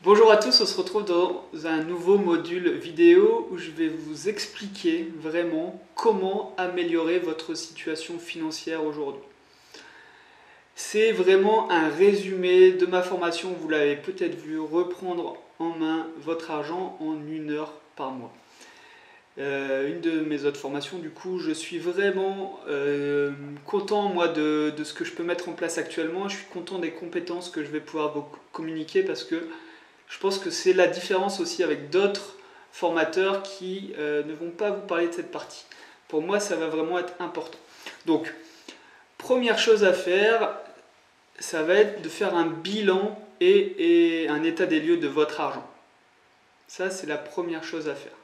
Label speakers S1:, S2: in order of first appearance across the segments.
S1: Bonjour à tous, on se retrouve dans un nouveau module vidéo où je vais vous expliquer vraiment comment améliorer votre situation financière aujourd'hui. C'est vraiment un résumé de ma formation, vous l'avez peut-être vu, reprendre en main votre argent en 1 heure par mois. Une de mes autres formations, du coup, je suis vraiment content moi de ce que je peux mettre en place actuellement. Je suis content des compétences que je vais pouvoir vous communiquer parce que je pense que c'est la différence aussi avec d'autres formateurs qui ne vont pas vous parler de cette partie. Pour moi, ça va vraiment être important. Donc, première chose à faire, ça va être de faire un bilan et un état des lieux de votre argent. Ça, c'est la première chose à faire.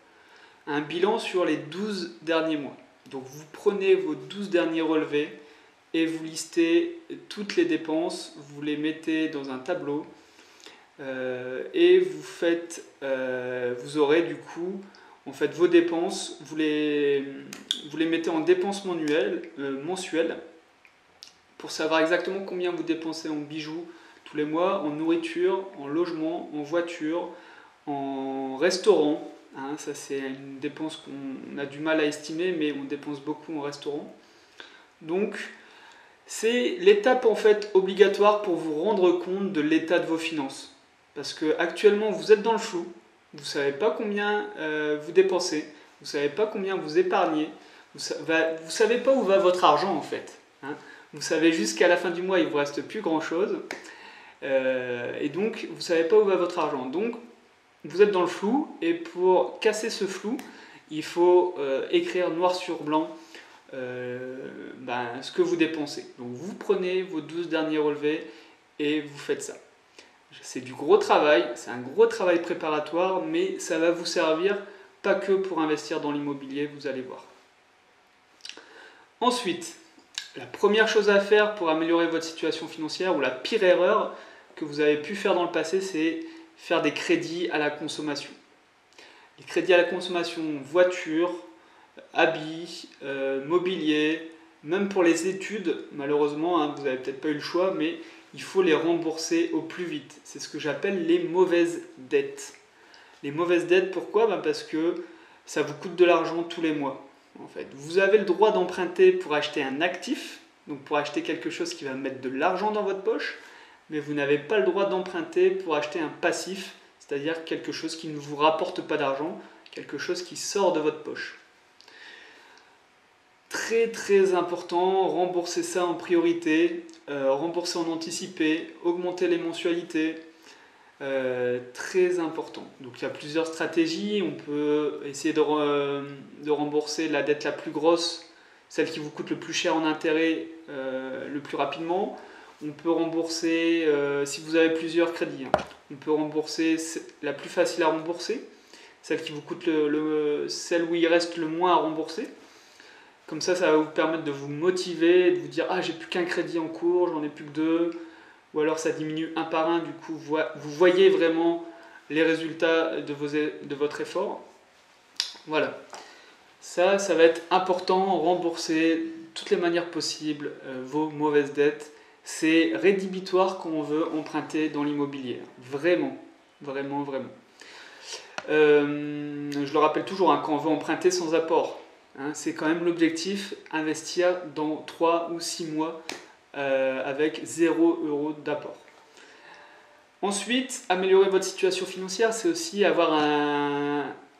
S1: Un bilan sur les 12 derniers mois. Donc, vous prenez vos 12 derniers relevés et vous listez toutes les dépenses, vous les mettez dans un tableau. Et vous aurez du coup en fait vos dépenses, vous les mettez en dépenses mensuelles pour savoir exactement combien vous dépensez en bijoux tous les mois, en nourriture, en logement, en voiture, en restaurant. Hein, ça c'est une dépense qu'on a du mal à estimer, mais on dépense beaucoup en restaurant. Donc c'est l'étape en fait obligatoire pour vous rendre compte de l'état de vos finances. Parce que actuellement vous êtes dans le flou, vous ne savez pas combien vous dépensez, vous ne savez pas combien vous épargnez, vous ne savez pas où va votre argent en fait. Hein. Vous savez juste qu'à la fin du mois il ne vous reste plus grand chose, et donc vous ne savez pas où va votre argent. Donc vous êtes dans le flou, et pour casser ce flou, il faut écrire noir sur blanc ce que vous dépensez. Donc vous prenez vos 12 derniers relevés et vous faites ça. C'est du gros travail, c'est un gros travail préparatoire, mais ça va vous servir pas que pour investir dans l'immobilier, vous allez voir. Ensuite, la première chose à faire pour améliorer votre situation financière, ou la pire erreur que vous avez pu faire dans le passé, c'est faire des crédits à la consommation. Les crédits à la consommation, voiture, habits, mobilier, même pour les études, malheureusement, hein, vous n'avez peut-être pas eu le choix, mais il faut les rembourser au plus vite. C'est ce que j'appelle les mauvaises dettes. Les mauvaises dettes, pourquoi ? Parce que ça vous coûte de l'argent tous les mois. En fait, vous avez le droit d'emprunter pour acheter un actif, donc pour acheter quelque chose qui va mettre de l'argent dans votre poche, mais vous n'avez pas le droit d'emprunter pour acheter un passif, c'est-à-dire quelque chose qui ne vous rapporte pas d'argent, quelque chose qui sort de votre poche. Très très important, rembourser ça en priorité, rembourser en anticipé, augmenter les mensualités, très important. Donc il y a plusieurs stratégies, on peut essayer de rembourser la dette la plus grosse, celle qui vous coûte le plus cher en intérêt le plus rapidement. On peut rembourser, si vous avez plusieurs crédits, hein, on peut rembourser la plus facile à rembourser, celle qui vous coûte celle où il reste le moins à rembourser. Comme ça va vous permettre de vous motiver, de vous dire « Ah, j'ai plus qu'un crédit en cours, j'en ai plus que 2 ». Ou alors ça diminue un par un, du coup vous voyez vraiment les résultats de votre effort. Voilà. Ça va être important, rembourser de toutes les manières possibles vos mauvaises dettes. C'est rédhibitoire quand on veut emprunter dans l'immobilier. Vraiment, vraiment, vraiment. Je le rappelle toujours, hein, quand on veut emprunter sans apport. Hein, c'est quand même l'objectif, investir dans 3 ou 6 mois avec 0 € d'apport. Ensuite, améliorer votre situation financière, c'est aussi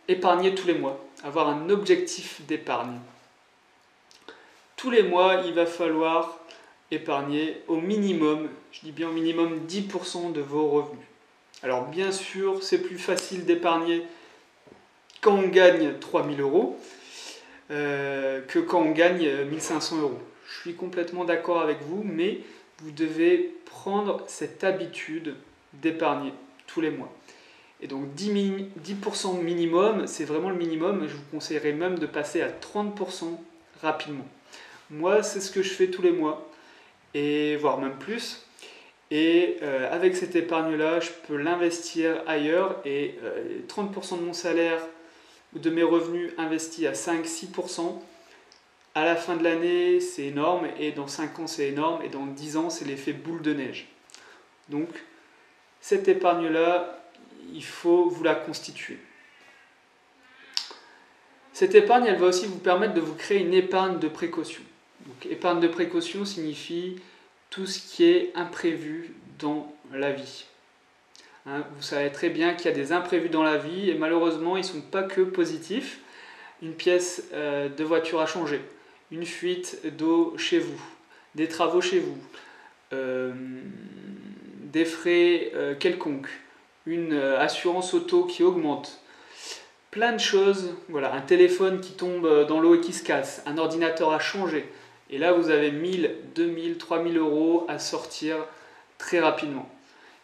S1: épargner tous les mois, avoir un objectif d'épargne. Tous les mois, il va falloir épargner au minimum, je dis bien au minimum 10% de vos revenus. Alors bien sûr, c'est plus facile d'épargner quand on gagne 3 000 € que quand on gagne 1 500 €. Je suis complètement d'accord avec vous, mais vous devez prendre cette habitude d'épargner tous les mois. Et donc 10% minimum, c'est vraiment le minimum. Je vous conseillerais même de passer à 30% rapidement. Moi, c'est ce que je fais tous les mois, et voire même plus. Et avec cette épargne-là, je peux l'investir ailleurs, et 30% de mon salaire ou de mes revenus investis à 5-6%, à la fin de l'année, c'est énorme, et dans 5 ans, c'est énorme, et dans 10 ans, c'est l'effet boule de neige. Donc, cette épargne-là, il faut vous la constituer. Cette épargne, elle va aussi vous permettre de vous créer une épargne de précaution. Donc, épargne de précaution signifie tout ce qui est imprévu dans la vie. Hein, vous savez très bien qu'il y a des imprévus dans la vie et malheureusement, ils ne sont pas que positifs. Une pièce de voiture à changer, une fuite d'eau chez vous, des travaux chez vous, des frais quelconques, une assurance auto qui augmente, plein de choses, voilà, un téléphone qui tombe dans l'eau et qui se casse, un ordinateur à changer, et là vous avez 1000, 2000, 3000 euros à sortir très rapidement.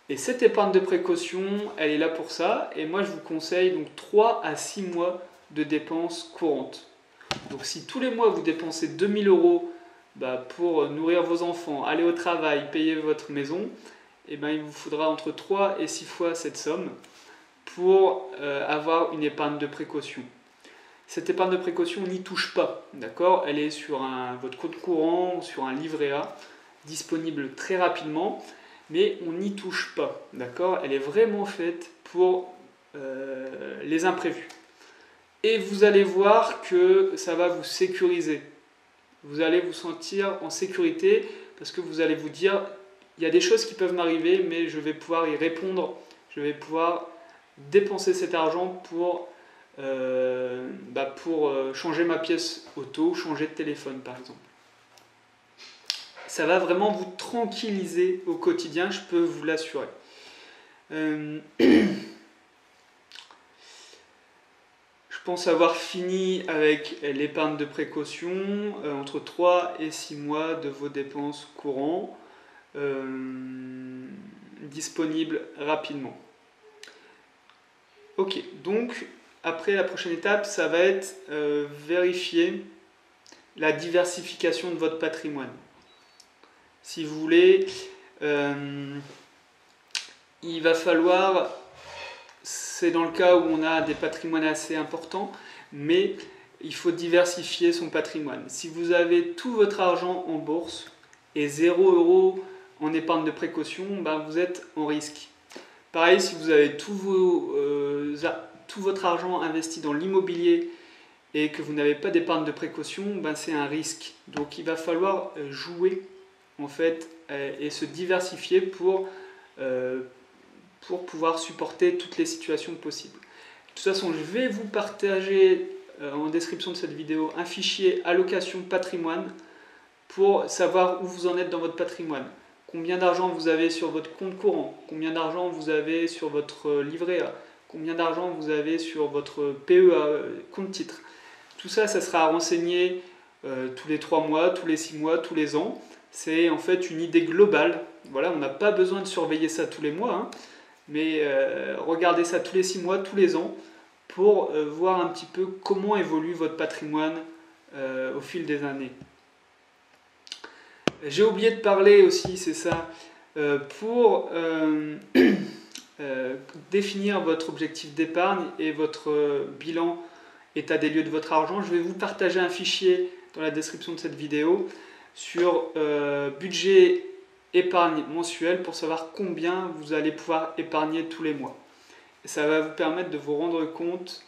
S1: Et cette épargne de précaution, elle est là pour ça, et moi je vous conseille donc 3 à 6 mois de dépenses courantes. Donc si tous les mois vous dépensez 2000 euros pour nourrir vos enfants, aller au travail, payer votre maison, et il vous faudra entre 3 et 6 fois cette somme pour avoir une épargne de précaution. Cette épargne de précaution, on n'y touche pas, d'accord? Elle est sur votre compte courant ou sur un livret A, disponible très rapidement, mais on n'y touche pas, d'accord? Elle est vraiment faite pour les imprévus. Et vous allez voir que ça va vous sécuriser. Vous allez vous sentir en sécurité parce que vous allez vous dire, il y a des choses qui peuvent m'arriver, mais je vais pouvoir y répondre, je vais pouvoir dépenser cet argent pour changer ma pièce auto, changer de téléphone par exemple. Ça va vraiment vous tranquilliser au quotidien, je peux vous l'assurer. Je pense avoir fini avec l'épargne de précaution, entre 3 et 6 mois de vos dépenses courantes, disponibles rapidement. Ok, donc après la prochaine étape, ça va être vérifier la diversification de votre patrimoine. Si vous voulez, il va falloir, c'est dans le cas où on a des patrimoines assez importants, mais il faut diversifier son patrimoine. Si vous avez tout votre argent en bourse et 0 € en épargne de précaution, vous êtes en risque. Pareil, si vous avez tout votre argent investi dans l'immobilier et que vous n'avez pas d'épargne de précaution, c'est un risque. Donc il va falloir jouer en fait et se diversifier pour pouvoir supporter toutes les situations possibles. De toute façon, je vais vous partager en description de cette vidéo un fichier allocation patrimoine pour savoir où vous en êtes dans votre patrimoine. Combien d'argent vous avez sur votre compte courant, combien d'argent vous avez sur votre livret A, combien d'argent vous avez sur votre PEA, compte titre. Tout ça, ça sera renseigné tous les 3 mois, tous les 6 mois, tous les ans. C'est en fait une idée globale. Voilà, on n'a pas besoin de surveiller ça tous les mois, hein, mais regardez ça tous les 6 mois, tous les ans, pour voir un petit peu comment évolue votre patrimoine au fil des années. J'ai oublié de parler aussi, c'est ça, pour définir votre objectif d'épargne et votre bilan état des lieux de votre argent, je vais vous partager un fichier dans la description de cette vidéo sur budget épargne mensuel pour savoir combien vous allez pouvoir épargner tous les mois. Et ça va vous permettre de vous rendre compte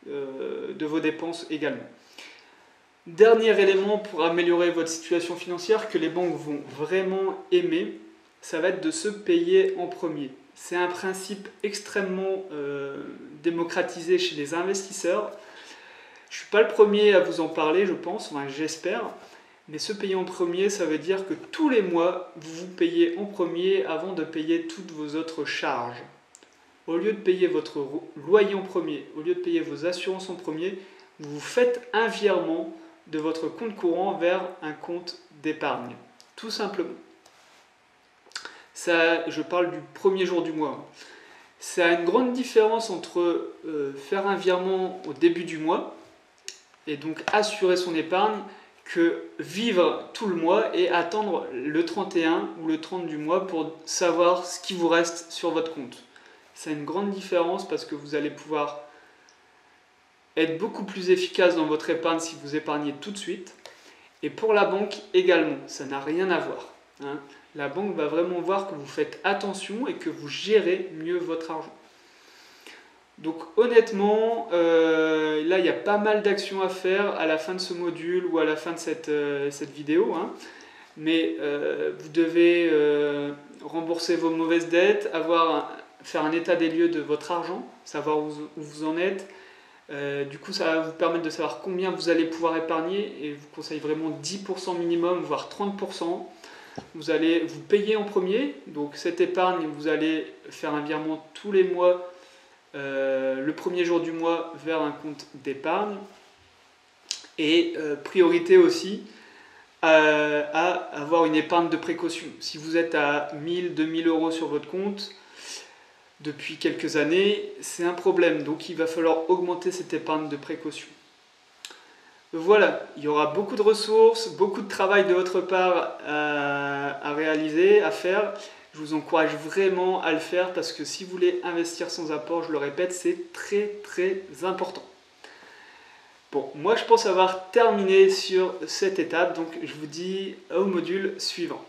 S1: de vos dépenses également. Dernier élément pour améliorer votre situation financière que les banques vont vraiment aimer, ça va être de se payer en premier. C'est un principe extrêmement démocratisé chez les investisseurs. Je ne suis pas le premier à vous en parler, je pense, enfin, j'espère. Mais se payer en premier, ça veut dire que tous les mois, vous vous payez en premier avant de payer toutes vos autres charges. Au lieu de payer votre loyer en premier, au lieu de payer vos assurances en premier, vous faites un virement de votre compte courant vers un compte d'épargne. Tout simplement. Ça, je parle du premier jour du mois. Ça a une grande différence entre faire un virement au début du mois et donc assurer son épargne que vivre tout le mois et attendre le 31 ou le 30 du mois pour savoir ce qui vous reste sur votre compte. C'est une grande différence parce que vous allez pouvoir être beaucoup plus efficace dans votre épargne si vous épargnez tout de suite. Et pour la banque également, ça n'a rien à voir, hein. La banque va vraiment voir que vous faites attention et que vous gérez mieux votre argent. Donc honnêtement, là il y a pas mal d'actions à faire à la fin de ce module ou à la fin de cette vidéo, hein. Mais vous devez rembourser vos mauvaises dettes, faire un état des lieux de votre argent, savoir où vous en êtes. Du coup, ça va vous permettre de savoir combien vous allez pouvoir épargner, et je vous conseille vraiment 10% minimum, voire 30%. Vous allez vous payer en premier, donc cette épargne, vous allez faire un virement tous les mois, le premier jour du mois vers un compte d'épargne. Et priorité aussi à avoir une épargne de précaution. Si vous êtes à 1000, 2000 euros sur votre compte depuis quelques années, c'est un problème. Donc il va falloir augmenter cette épargne de précaution. Voilà, il y aura beaucoup de ressources, beaucoup de travail de votre part à réaliser, à faire. Je vous encourage vraiment à le faire parce que si vous voulez investir sans apport, je le répète, c'est très très important. Bon, moi je pense avoir terminé sur cette étape, donc je vous dis au module suivant.